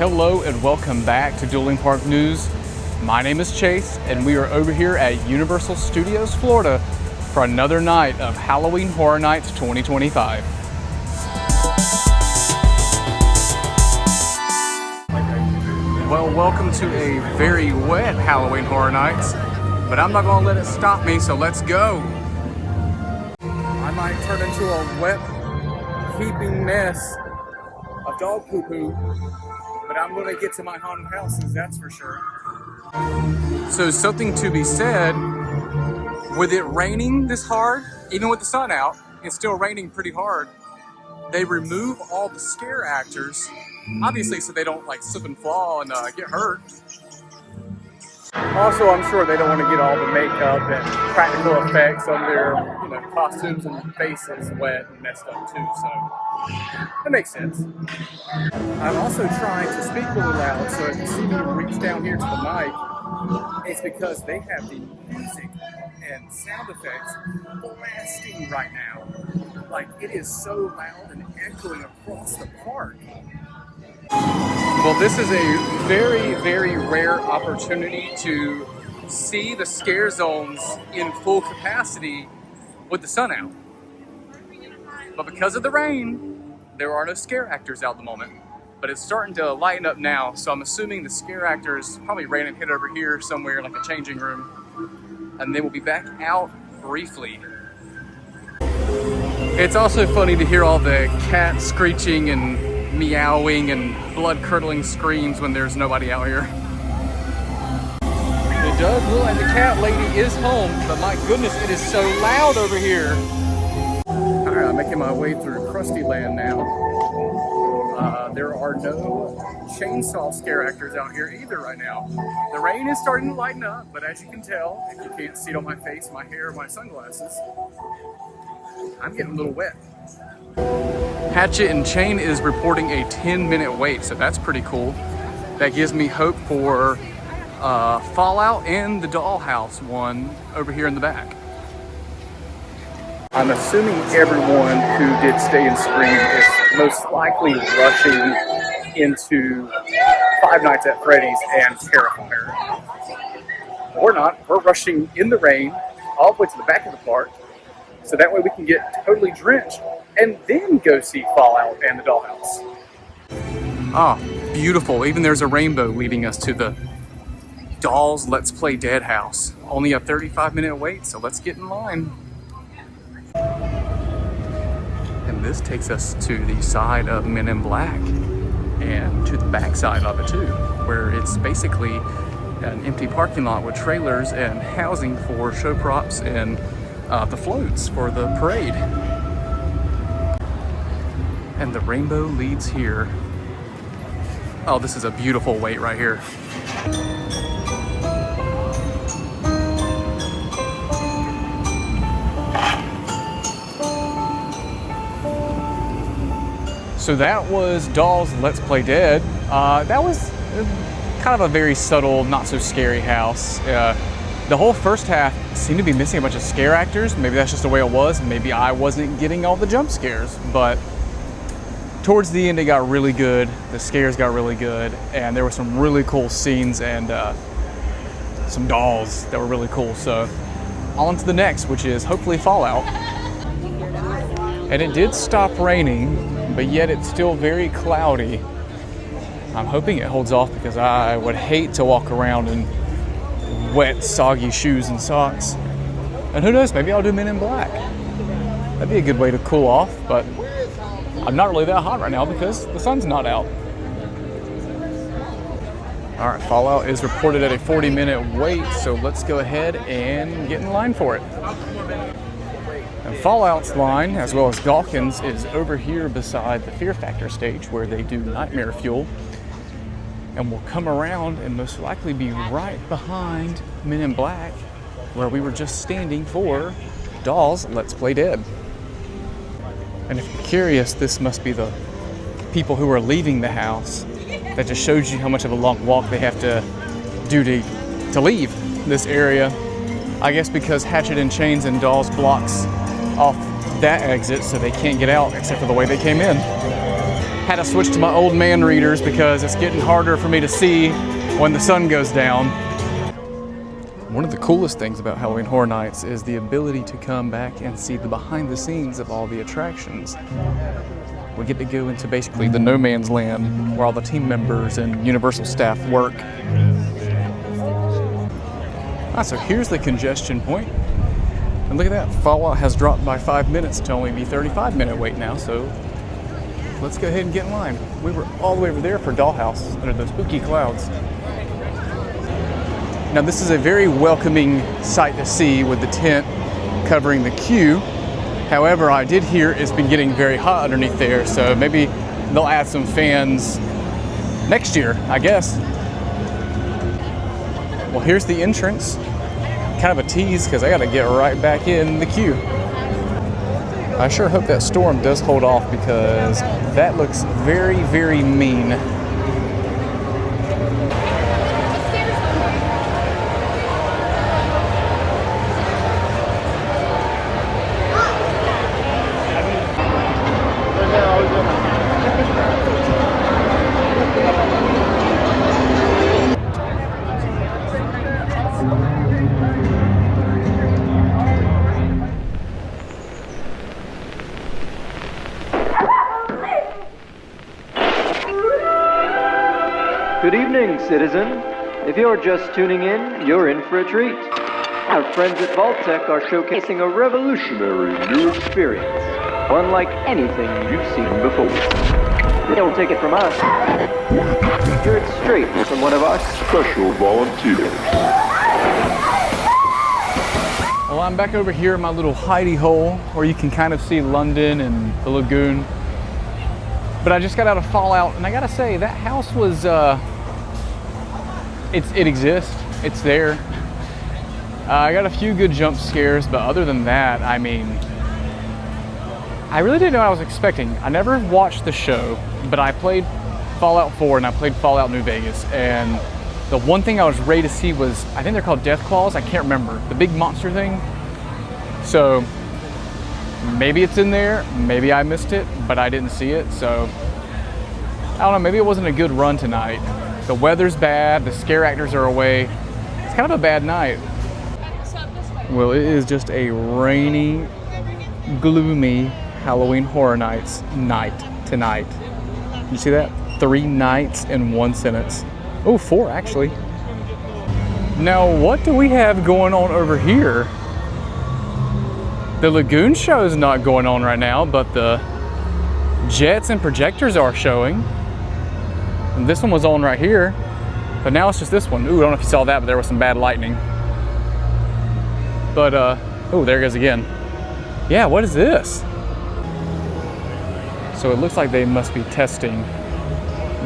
Hello and welcome back to Dueling Park News. My name is Chase and we are over here at Universal Studios, Florida for another night of Halloween Horror Nights 2025. Well, welcome to a very wet Halloween Horror Nights, but I'm not going to let it stop me, so let's go. I might turn into a wet, heaping mess of dog poo-poo, but I'm going to get to my haunted houses, that's for sure. So something to be said, with it raining this hard, even with the sun out, it's still raining pretty hard. They remove all the scare actors, obviously so they don't like slip and fall and get hurt. Also, I'm sure they don't want to get all the makeup and practical effects on their, costumes and faces wet and messed up too, so that makes sense. I'm also trying to speak really loud, so if you see me reach down here to the mic, it's because they have the music and sound effects blasting right now. Like, it is so loud and echoing across the park. Well, this is a very, very rare opportunity to see the scare zones in full capacity with the sun out. But because of the rain, there are no scare actors out at the moment. But it's starting to lighten up now, so I'm assuming the scare actors probably ran and hid over here somewhere, like a changing room. And they will be back out briefly. It's also funny to hear all the cats screeching and meowing and blood-curdling screams when there's nobody out here. It does look like the cat lady is home, but my goodness, it is so loud over here. Alright, I'm making my way through Krusty Land now. There are no chainsaw scare actors out here either right now. The rain is starting to lighten up, but as you can tell, if you can't see it on my face, my hair, my sunglasses, I'm getting a little wet. Hatchet and Chain is reporting a 10-minute wait, so that's pretty cool. That gives me hope for Fallout and the Dollhouse one over here in the back. I'm assuming everyone who did Stay and Scream is most likely rushing into Five Nights at Freddy's and Terrifier. We're not. We're rushing in the rain all the way to the back of the park, so that way we can get totally drenched and then go see Fallout and the Dollhouse. Ah, beautiful. Even there's a rainbow leading us to the Dolls Let's Play Dead house. Only a 35-minute wait, so let's get in line. And this takes us to the side of Men in Black and to the back side of it too, where it's basically an empty parking lot with trailers and housing for show props and the floats for the parade. And the rainbow leads here. Oh, this is a beautiful wait right here. So that was Dolls Let's Play Dead. That was kind of a very subtle, not so scary house. The whole first half seemed to be missing a bunch of scare actors. Maybe that's just the way it was. Maybe I wasn't getting all the jump scares, but towards the end it got really good. The scares got really good, and there were some really cool scenes and some dolls that were really cool. So on to the next, which is hopefully Fallout. And it did stop raining, but yet it's still very cloudy. I'm hoping it holds off because I would hate to walk around in wet, soggy shoes and socks. And who knows, maybe I'll do Men in Black. That'd be a good way to cool off, but I'm not really that hot right now because the sun's not out. All right, Fallout is reported at a 40-minute wait, so let's go ahead and get in line for it. And Fallout's line, as well as Dawkins, is over here beside the Fear Factor stage where they do Nightmare Fuel. And we'll come around and most likely be right behind Men in Black, where we were just standing for Dolls Let's Play Dead. And if you're curious, this must be the people who are leaving the house. That just shows you how much of a long walk they have to do to leave this area. I guess because Hatchet and Chains and Dolls blocks off that exit so they can't get out except for the way they came in. Had to switch to my old man readers because it's getting harder for me to see when the sun goes down. One of the coolest things about Halloween Horror Nights is the ability to come back and see the behind the scenes of all the attractions. We get to go into basically the no man's land where all the team members and Universal staff work. So here's the congestion point. And look at that, Fallout has dropped by 5 minutes to only be 35-minute wait now, so let's go ahead and get in line. We were all the way over there for Dollhouse under those spooky clouds. Now this is a very welcoming sight to see with the tent covering the queue. However, I did hear it's been getting very hot underneath there, so maybe they'll add some fans next year, I guess. Well, here's the entrance. Kind of a tease because I gotta get right back in the queue. I sure hope that storm does hold off because that looks very, very mean. Good evening, citizen. If you're just tuning in, you're in for a treat. Our friends at Vault-Tec are showcasing a revolutionary new experience, unlike anything you've seen before. Don't take it from us. Hear it straight from one of our special volunteers. Well, I'm back over here in my little hidey hole where you can kind of see London and the lagoon. But I just got out of Fallout, and I gotta say, that house was, it exists, it's there. I got a few good jump scares, but other than that, I mean, I really didn't know what I was expecting. I never watched the show, but I played Fallout 4 and I played Fallout New Vegas, and the one thing I was ready to see was, I think they're called Death Claws, I can't remember, the big monster thing. So, maybe it's in there, maybe I missed it, but I didn't see it, so I don't know, maybe it wasn't a good run tonight. The weather's bad, the scare actors are away. It's kind of a bad night. Well, it is just a rainy, gloomy Halloween Horror Nights night tonight. You see that? 3 nights in one sentence. Oh, 4 actually. Now, what do we have going on over here? The Lagoon show is not going on right now, but the jets and projectors are showing. And this one was on right here, but now it's just this one. Ooh, I don't know if you saw that, but there was some bad lightning. But, oh, there it goes again. Yeah, what is this? So it looks like they must be testing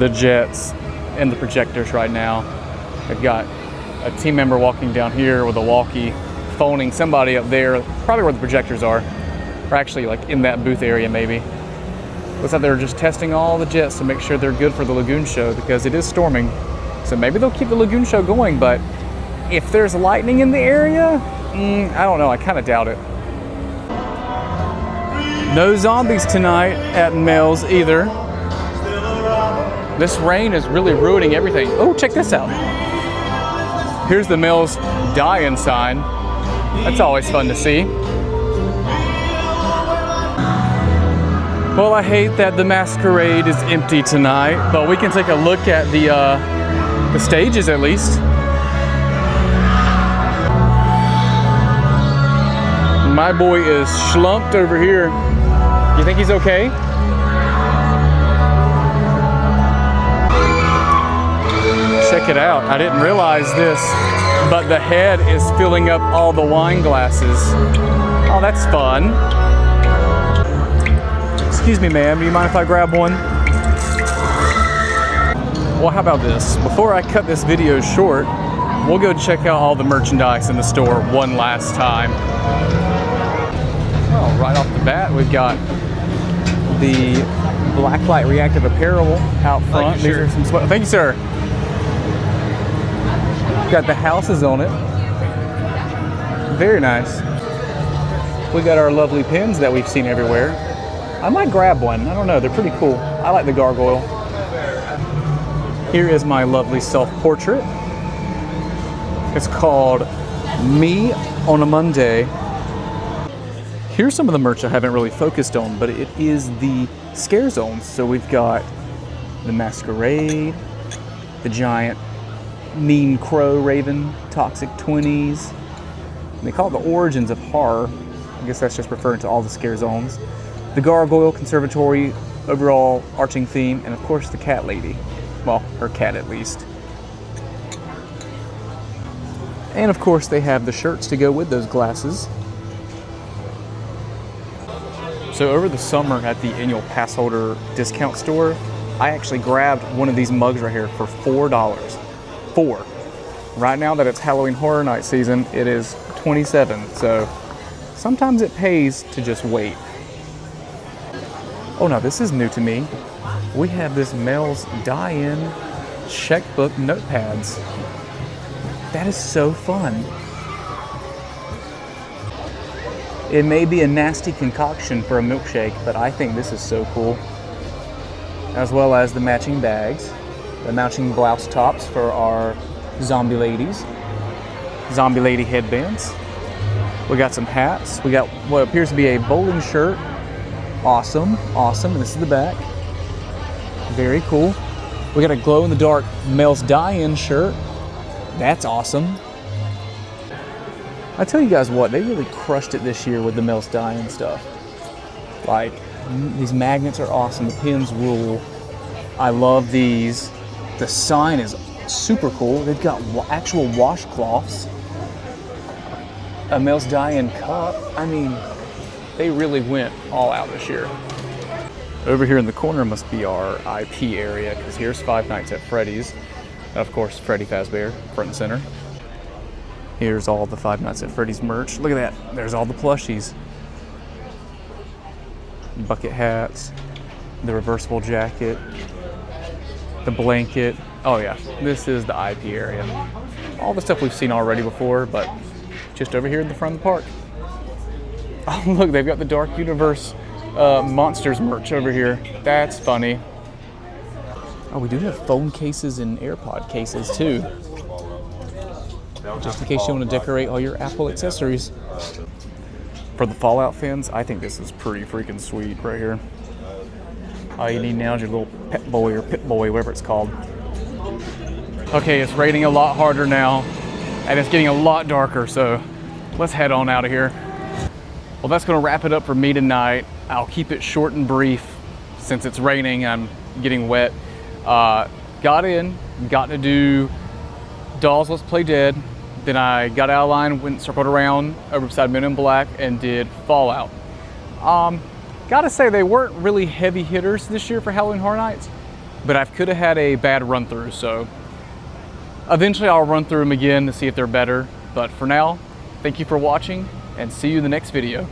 the jets and the projectors right now. They've got a team member walking down here with a walkie, phoning somebody up there, probably where the projectors are, or actually like in that booth area maybe. Looks like they're just testing all the jets to make sure they're good for the Lagoon show because it is storming. So maybe they'll keep the Lagoon show going, but if there's lightning in the area, I don't know, I kind of doubt it. No zombies tonight at Mel's either. This rain is really ruining everything. Oh, check this out. Here's the Mel's die-in sign. That's always fun to see. Well, I hate that the masquerade is empty tonight, but we can take a look at the stages at least. My boy is slumped over here. You think he's okay? Check it out. I didn't realize this, but the head is filling up all the wine glasses. Oh, that's fun. Excuse me, ma'am, do you mind if I grab one? Well, how about this? Before I cut this video short, we'll go check out all the merchandise in the store one last time. Well, right off the bat, we've got the Blacklight Reactive Apparel out front. These are some thank you, sir. Got the houses on it. Very nice. We got our lovely pins that we've seen everywhere. I might grab one. I don't know. They're pretty cool. I like the gargoyle. Here is my lovely self-portrait. It's called Me on a Monday. Here's some of the merch I haven't really focused on, but it is the scare zones. So we've got the Masquerade, the giant mean crow raven, Toxic 20s. They call it the Origins of Horror. I guess that's just referring to all the scare zones. The Gargoyle Conservatory, overall arching theme, and of course the cat lady. Well, her cat at least. And of course they have the shirts to go with those glasses. So over the summer at the annual pass holder discount store, I actually grabbed one of these mugs right here for $4. $4. Right now that it's Halloween Horror Night season, it is $27. So sometimes it pays to just wait. Oh no, this is new to me. We have this Mel's die-in checkbook notepads. That is so fun. It may be a nasty concoction for a milkshake, but I think this is so cool. As well as the matching bags, the matching blouse tops for our zombie ladies, zombie lady headbands. We got some hats. We got what appears to be a bowling shirt. Awesome, awesome. And this is the back. Very cool. We got a glow-in-the-dark Mel's die-in shirt. That's awesome. I tell you guys what, they really crushed it this year with the Mel's die-in stuff. Like, these magnets are awesome. The pins rule. I love these. The sign is super cool. They've got actual washcloths. A Mel's die-in cup. I mean, they really went all out this year. Over here in the corner must be our IP area, because here's Five Nights at Freddy's. Of course, Freddy Fazbear, front and center. Here's all the Five Nights at Freddy's merch. Look at that. There's all the plushies. Bucket hats, the reversible jacket, the blanket. Oh yeah, this is the IP area. All the stuff we've seen already before, but just over here in the front of the park. Oh look, they've got the Dark Universe Monsters merch over here. That's funny. Oh, we do have phone cases and AirPod cases too. Just in case you want to decorate all your Apple accessories. For the Fallout fans, I think this is pretty freaking sweet right here. All you need now is your little pet boy or pit boy, whatever it's called. Okay, it's raining a lot harder now, and it's getting a lot darker, so let's head on out of here. Well, that's gonna wrap it up for me tonight. I'll keep it short and brief since it's raining, I'm getting wet. Got to do Dolls Let's Play Dead. Then I got out of line, went and circled around over beside Men in Black and did Fallout. Gotta say they weren't really heavy hitters this year for Halloween Horror Nights, but I could have had a bad run through, so eventually I'll run through them again to see if they're better. But for now, thank you for watching and see you in the next video.